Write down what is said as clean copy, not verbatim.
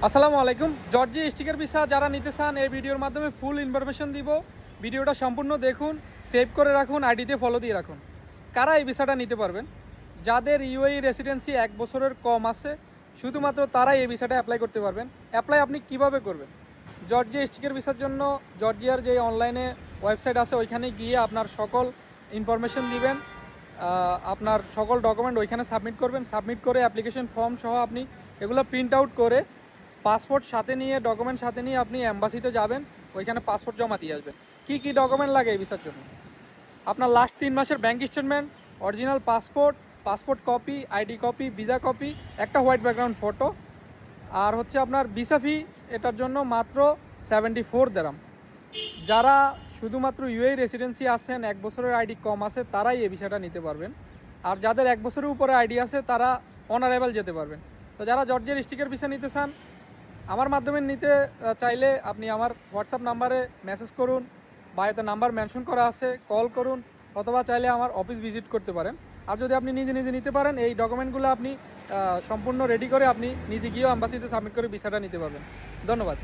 আসসালামু আলাইকুম। Georgia sticker visa যারা নিতে চান এই ভিডিওর মাধ্যমে ফুল ইনফরমেশন দিব। ভিডিওটা সম্পূর্ণ দেখুন, সেভ করে রাখুন, আইডিতে ফলো দিয়ে রাখুন। কারা এই ভিসাটা নিতে পারবেন? যাদের ইউএই রেসিডেন্সি 1 বছরের কম আছে, শুধুমাত্র তারাই এই ভিসাটা অ্যাপ্লাই করতে পারবেন। অ্যাপ্লাই আপনি কিভাবে করবেন? জর্জিয়া স্টিকার ভিসার জন্য জর্জিয়ার যে অনলাইনে ওয়েবসাইট আছে ওইখানে গিয়ে আপনার সকল ইনফরমেশন দিবেন, আপনার সকল ডকুমেন্ট ওইখানে সাবমিট করবেন। সাবমিট করে অ্যাপ্লিকেশন ফর্ম সহ আপনি এগুলো প্রিন্ট আউট করে পাসপোর্ট সাথে নিয়ে, ডকুমেন্ট সাথে নিয়ে আপনি অ্যাম্বাসিতে যাবেন, ওইখানে পাসপোর্ট জমা দিয়ে আসবেন। কী ডকুমেন্ট লাগে এই ভিসার জন্য? আপনার লাস্ট 3 মাসের bank statement, original passport, passport copy, ID copy, visa copy, একটা হোয়াইট ব্যাকগ্রাউন্ড ফটো, আর হচ্ছে আপনার ভিসা ফি। এটার জন্য মাত্র 74 দেরাম। যারা শুধুমাত্র ইউএই রেসিডেন্সি আছেন, 1 বছরের আইডি কম আছে, তারাই এই ভিসাটা নিতে পারবেন। আর যাদের 1 বছরের উপরে আইডি আছে তারা অনারেবল যেতে পারবেন। তো যারা জর্জিয়ার স্টিকার ভিসা নিতে চান, আমার মাধ্যমে নিতে চাইলে আপনি আমার হোয়াটসঅ্যাপ নাম্বারে মেসেজ করুন, বা এতে নাম্বার মেনশন করা আছে, কল করুন, অথবা চাইলে আমার অফিস ভিজিট করতে পারেন। আর যদি আপনি নিজে নিজে নিতে পারেন, এই ডকুমেন্টগুলো আপনি সম্পূর্ণ রেডি করে আপনি নিজে গিয়েও অ্যাম্বাসিতে সাবমিট করে ভিসাটা নিতে পারবেন। ধন্যবাদ।